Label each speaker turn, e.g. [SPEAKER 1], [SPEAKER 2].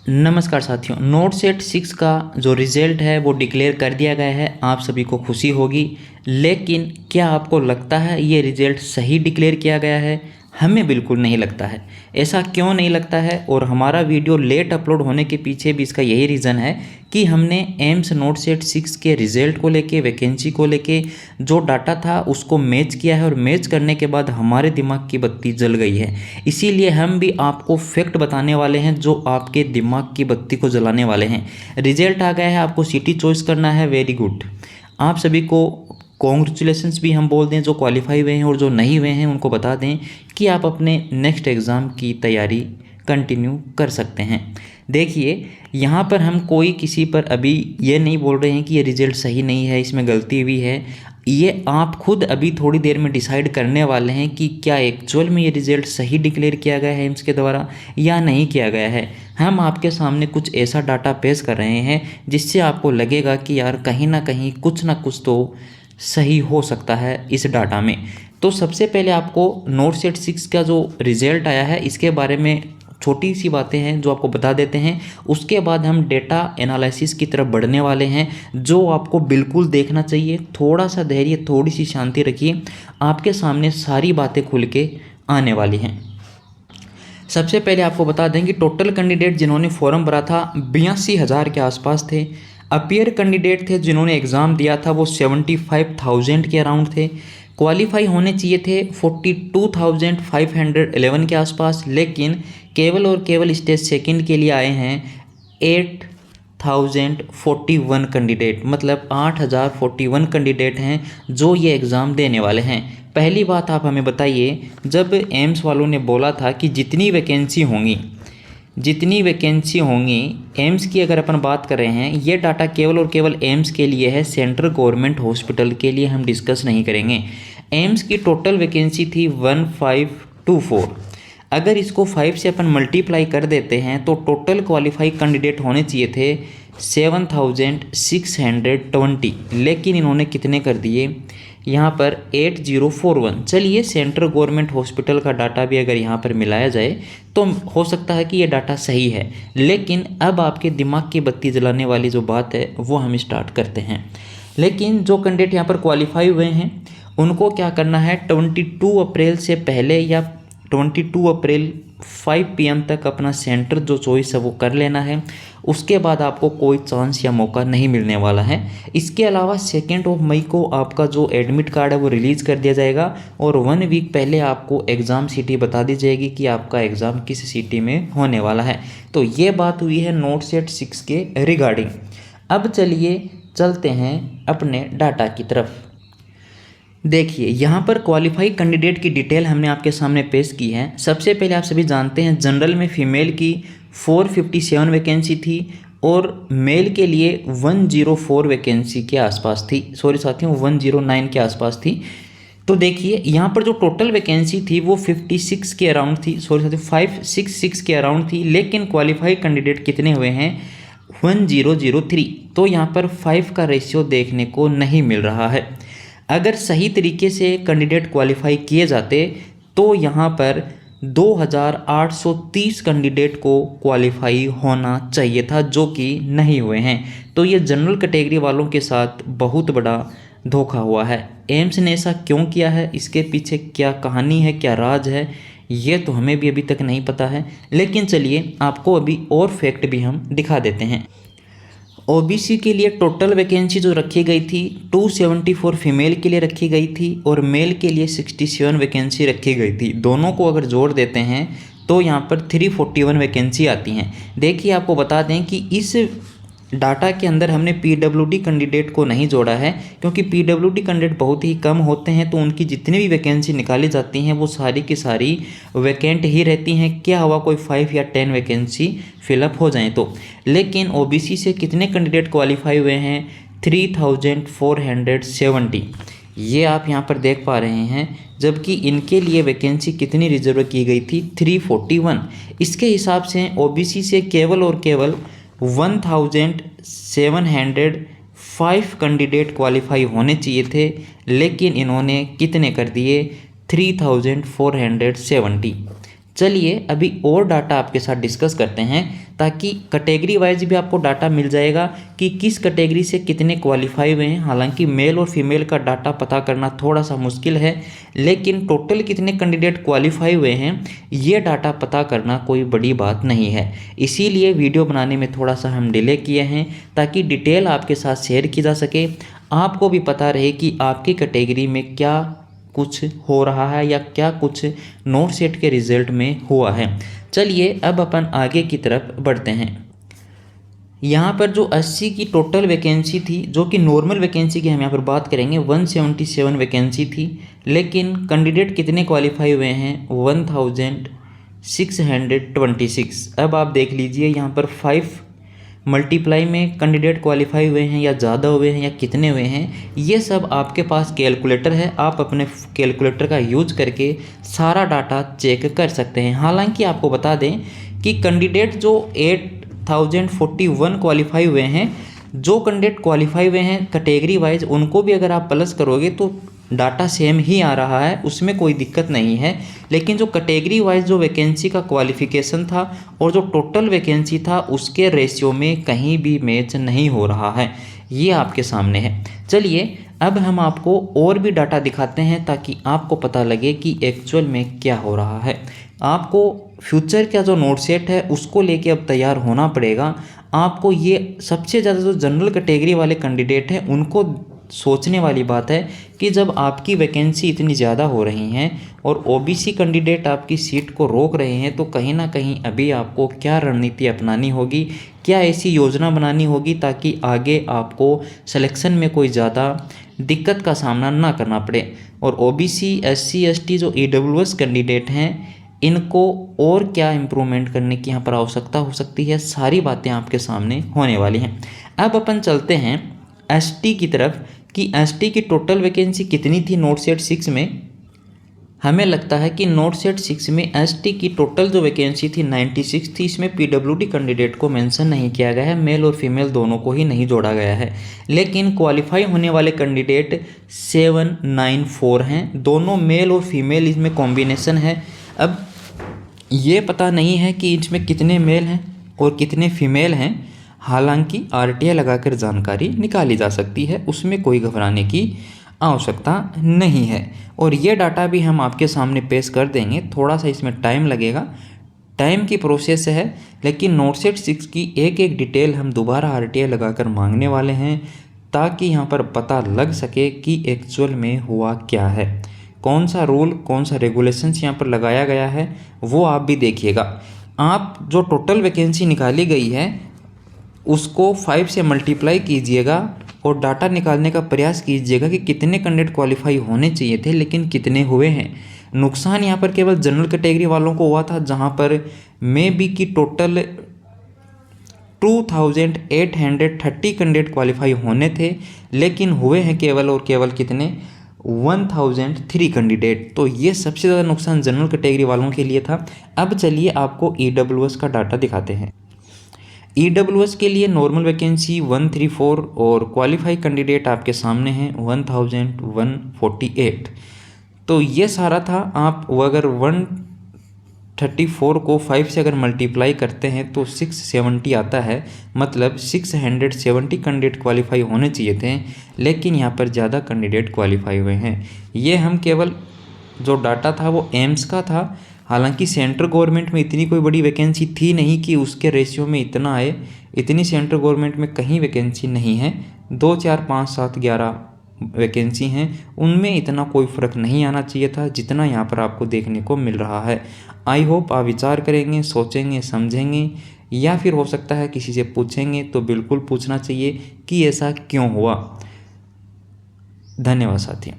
[SPEAKER 1] नमस्कार साथियों, not set 6 का जो रिज़ल्ट है वो डिक्लेयर कर दिया गया है। आप सभी को खुशी होगी, लेकिन क्या आपको लगता है ये रिज़ल्ट सही डिक्लेयर किया गया है? हमें बिल्कुल नहीं लगता है। ऐसा क्यों नहीं लगता है? और हमारा वीडियो लेट अपलोड होने के पीछे भी इसका यही रीज़न है कि हमने एम्स नोट सेट 6 के रिज़ल्ट को लेके, वैकेंसी को लेके जो डाटा था उसको मैच किया है और मैच करने के बाद हमारे दिमाग की बत्ती जल गई है। इसीलिए हम भी आपको फैक्ट बताने वाले हैं जो आपके दिमाग की बत्ती को जलाने वाले हैं। रिज़ल्ट आ गया है, आपको सिटी चॉइस करना है। वेरी गुड, आप सभी को कॉन्ग्रेचुलेशंस भी हम बोल दें जो क्वालिफाई हुए हैं, और जो नहीं हुए हैं उनको बता दें कि आप अपने नेक्स्ट एग्ज़ाम की तैयारी कंटिन्यू कर सकते हैं। देखिए, यहाँ पर हम कोई किसी पर अभी ये नहीं बोल रहे हैं कि ये रिज़ल्ट सही नहीं है, इसमें गलती हुई है। ये आप खुद अभी थोड़ी देर में डिसाइड करने वाले हैं कि क्या एक्चुअल में ये रिज़ल्ट सही डिक्लेयर किया गया है एम्स के द्वारा या नहीं किया गया है। हम आपके सामने कुछ ऐसा डाटा पेश कर रहे हैं जिससे आपको लगेगा कि यार कहीं ना कुछ तो सही हो सकता है इस डाटा में। तो सबसे पहले आपको नोट सेट 6 का जो रिज़ल्ट आया है इसके बारे में छोटी सी बातें हैं जो आपको बता देते हैं। उसके बाद हम डेटा एनालिसिस की तरफ बढ़ने वाले हैं जो आपको बिल्कुल देखना चाहिए। थोड़ा सा धैर्य, थोड़ी सी शांति रखिए, आपके सामने सारी बातें खुल के आने वाली हैं। सबसे पहले आपको बता दें कि टोटल कैंडिडेट जिन्होंने फॉर्म भरा था 82,000 के आसपास थे। अपीयर कैंडिडेट थे जिन्होंने एग्ज़ाम दिया था वो 75,000 के अराउंड थे। क्वालिफाई होने चाहिए थे 42,511 के आसपास, लेकिन केवल और केवल स्टेज सेकंड के लिए आए हैं 8,041 कैंडिडेट, मतलब 8,041 कैंडिडेट हैं जो ये एग्ज़ाम देने वाले हैं। पहली बात आप हमें बताइए, जब एम्स वालों ने बोला था कि जितनी वैकेंसी होंगी एम्स की, अगर अपन बात कर रहे हैं, ये डाटा केवल और केवल एम्स के लिए है, सेंट्रल गवर्नमेंट हॉस्पिटल के लिए हम डिस्कस नहीं करेंगे। एम्स की टोटल वैकेंसी थी 1524। अगर इसको 5 से अपन मल्टीप्लाई कर देते हैं तो टोटल क्वालिफाई कैंडिडेट होने चाहिए थे 7,620, लेकिन इन्होंने कितने कर दिए यहाँ पर 8041। चलिए, सेंट्रल गवर्नमेंट हॉस्पिटल का डाटा भी अगर यहाँ पर मिलाया जाए तो हो सकता है कि ये डाटा सही है, लेकिन अब आपके दिमाग की बत्ती जलाने वाली जो बात है वो हम स्टार्ट करते हैं। लेकिन जो कैंडिडेट यहाँ पर क्वालिफाई हुए हैं उनको क्या करना है, 22 अप्रैल से पहले या 22 अप्रैल 5 PM तक अपना सेंटर जो चॉइस है वो कर लेना है। उसके बाद आपको कोई चांस या मौका नहीं मिलने वाला है। इसके अलावा 2 मई को आपका जो एडमिट कार्ड है वो रिलीज़ कर दिया जाएगा और 1 वीक पहले आपको एग्ज़ाम सिटी बता दी जाएगी कि आपका एग्ज़ाम किस सिटी में होने वाला है। तो ये बात हुई है नोट सेट 6 के रिगार्डिंग। अब चलिए चलते हैं अपने डाटा की तरफ। देखिए, यहाँ पर क्वालिफाई कैंडिडेट की डिटेल हमने आपके सामने पेश की है। सबसे पहले आप सभी जानते हैं जनरल में फ़ीमेल की 457 वैकेंसी थी और मेल के लिए 104 वैकेंसी के आसपास थी। सॉरी साथियों, 109 के आसपास थी। तो देखिए, यहाँ पर जो टोटल वैकेंसी थी वो 56 के अराउंड थी। सॉरी साथियों, 566 के अराउंड थी, लेकिन क्वालिफाई कैंडिडेट कितने हुए हैं, 1003। तो यहाँ पर 5 का रेशियो देखने को नहीं मिल रहा है। अगर सही तरीके से कैंडिडेट क्वालिफाई किए जाते तो यहाँ पर 2,830 कैंडिडेट को क्वालिफाई होना चाहिए था, जो कि नहीं हुए हैं। तो ये जनरल कैटेगरी वालों के साथ बहुत बड़ा धोखा हुआ है। एम्स ने ऐसा क्यों किया है, इसके पीछे क्या कहानी है, क्या राज है, ये तो हमें भी अभी तक नहीं पता है। लेकिन चलिए, आपको अभी और फैक्ट भी हम दिखा देते हैं। ओबीसी के लिए टोटल वैकेंसी जो रखी गई थी 274 फीमेल के लिए रखी गई थी और मेल के लिए 67 वैकेंसी रखी गई थी। दोनों को अगर जोड़ देते हैं तो यहाँ पर 341 वैकेंसी आती हैं। देखिए, आपको बता दें कि इस डाटा के अंदर हमने पीडब्ल्यूडी कैंडिडेट को नहीं जोड़ा है, क्योंकि पीडब्ल्यूडी कैंडिडेट बहुत ही कम होते हैं, तो उनकी जितनी भी वैकेंसी निकाली जाती हैं वो सारी की सारी वैकेंट ही रहती हैं। क्या हुआ, कोई 5 या 10 वैकेंसी फिलअप हो जाएं तो। लेकिन ओबीसी से कितने कैंडिडेट क्वालिफाई हुए हैं, 3,470। ये आप यहाँ पर देख पा रहे हैं, जबकि इनके लिए वैकेंसी कितनी रिजर्व की गई थी, 341। इसके हिसाब से ओबीसी से केवल और केवल 1,705 कैंडिडेट क्वालिफाई होने चाहिए थे, लेकिन इन्होंने कितने कर दिए, 3,470। चलिए अभी और डाटा आपके साथ डिस्कस करते हैं, ताकि कैटेगरी वाइज भी आपको डाटा मिल जाएगा कि किस कैटेगरी से कितने क्वालिफाई हुए हैं। हालांकि मेल और फीमेल का डाटा पता करना थोड़ा सा मुश्किल है, लेकिन टोटल कितने कैंडिडेट क्वालिफाई हुए हैं ये डाटा पता करना कोई बड़ी बात नहीं है। इसीलिए वीडियो बनाने में थोड़ा सा हम डिले किए हैं, ताकि डिटेल आपके साथ शेयर की जा सके, आपको भी पता रहे कि आपकी कैटेगरी में क्या कुछ हो रहा है या क्या कुछ नोट सेट के रिजल्ट में हुआ है। चलिए अब अपन आगे की तरफ बढ़ते हैं। यहाँ पर जो 80 की टोटल वैकेंसी थी, जो कि नॉर्मल वैकेंसी की हम यहाँ पर बात करेंगे, 177 वैकेंसी थी, लेकिन कैंडिडेट कितने क्वालिफाई हुए हैं 1626। अब आप देख लीजिए यहाँ पर 5 मल्टीप्लाई में कैंडिडेट क्वालिफाई हुए हैं या ज़्यादा हुए हैं या कितने हुए हैं, ये सब आपके पास कैलकुलेटर है, आप अपने कैलकुलेटर का यूज करके सारा डाटा चेक कर सकते हैं। हालांकि आपको बता दें कि कैंडिडेट जो 8041 क्वालिफाई हुए हैं, जो कैंडिडेट क्वालिफाई हुए हैं कैटेगरी वाइज, उनको भी अगर आप प्लस करोगे तो डाटा सेम ही आ रहा है, उसमें कोई दिक्कत नहीं है। लेकिन जो कैटेगरी वाइज जो वैकेंसी का क्वालिफिकेशन था और जो टोटल वैकेंसी था, उसके रेशियो में कहीं भी मैच नहीं हो रहा है, ये आपके सामने है। चलिए अब हम आपको और भी डाटा दिखाते हैं, ताकि आपको पता लगे कि एक्चुअल में क्या हो रहा है। आपको फ्यूचर का जो नोट सेट है उसको लेके अब तैयार होना पड़ेगा। आपको ये सबसे ज़्यादा जो जनरल कैटेगरी वाले कैंडिडेट हैं उनको सोचने वाली बात है कि जब आपकी वैकेंसी इतनी ज़्यादा हो रही हैं और ओबीसी कैंडिडेट आपकी सीट को रोक रहे हैं, तो कहीं ना कहीं अभी आपको क्या रणनीति अपनानी होगी, क्या ऐसी योजना बनानी होगी ताकि आगे आपको सिलेक्शन में कोई ज़्यादा दिक्कत का सामना ना करना पड़े। और ओबीसी एससी एसटी जो ईडब्ल्यूएस कैंडिडेट हैं, इनको और क्या इम्प्रूवमेंट करने की यहाँ पर आवश्यकता हो सकती है, सारी बातें आपके सामने होने वाली हैं। अब अपन चलते हैं एसटी की तरफ कि एसटी की टोटल वैकेंसी कितनी थी नोट सेट 6 में। हमें लगता है कि नोट सेट 6 में एसटी की टोटल जो वैकेंसी थी 96 थी। इसमें पीडब्ल्यूडी कैंडिडेट को मेंशन नहीं किया गया है, मेल और फीमेल दोनों को ही नहीं जोड़ा गया है। लेकिन क्वालिफाई होने वाले कैंडिडेट 794 हैं, दोनों मेल और फीमेल इसमें कॉम्बिनेशन है। अब ये पता नहीं है कि इसमें कितने मेल हैं और कितने फीमेल हैं, हालांकि आरटीआई लगाकर जानकारी निकाली जा सकती है, उसमें कोई घबराने की आवश्यकता नहीं है। और ये डाटा भी हम आपके सामने पेश कर देंगे, थोड़ा सा इसमें टाइम लगेगा, टाइम की प्रोसेस है, लेकिन नोट सेट 6 की एक एक डिटेल हम दोबारा आरटीआई लगाकर मांगने वाले हैं, ताकि यहाँ पर पता लग सके कि एक्चुअल में हुआ क्या है, कौन सा रूल कौन सा रेगुलेशंस यहाँ पर लगाया गया है, वो आप भी देखिएगा। आप जो टोटल वैकेंसी निकाली गई है उसको 5 से मल्टीप्लाई कीजिएगा और डाटा निकालने का प्रयास कीजिएगा कि कितने कैंडिडेट क्वालिफाई होने चाहिए थे लेकिन कितने हुए हैं। नुकसान यहाँ पर केवल जनरल कैटेगरी वालों को हुआ था, जहाँ पर मे बी की टोटल 2830 कैंडिडेट क्वालिफाई होने थे, लेकिन हुए हैं केवल और केवल कितने 1003 कैंडिडेट। तो ये सबसे ज़्यादा नुकसान जनरल कैटेगरी वालों के लिए था। अब चलिए आपको ईडब्ल्यूएस का डाटा दिखाते हैं। ईडब्ल्यूएस के लिए नॉर्मल वैकेंसी 134 और क्वालिफाई कैंडिडेट आपके सामने हैं 1148। तो ये सारा था। आप अगर 134 को 5 से अगर मल्टीप्लाई करते हैं तो 670 आता है, मतलब 670 कैंडिडेट क्वालिफाई होने चाहिए थे, लेकिन यहाँ पर ज़्यादा कैंडिडेट क्वालिफाई हुए हैं। ये हम केवल जो डाटा था वो एम्स का था, हालांकि सेंट्रल गवर्नमेंट में इतनी कोई बड़ी वैकेंसी थी नहीं कि उसके रेशियो में इतना आए। इतनी सेंट्रल गवर्नमेंट में कहीं वैकेंसी नहीं है, 2 4 5 7 11 वैकेंसी हैं, उनमें इतना कोई फ़र्क नहीं आना चाहिए था जितना यहाँ पर आपको देखने को मिल रहा है। आई होप आप विचार करेंगे, सोचेंगे, समझेंगे, या फिर हो सकता है किसी से पूछेंगे, तो बिल्कुल पूछना चाहिए कि ऐसा क्यों हुआ। धन्यवाद साथियों।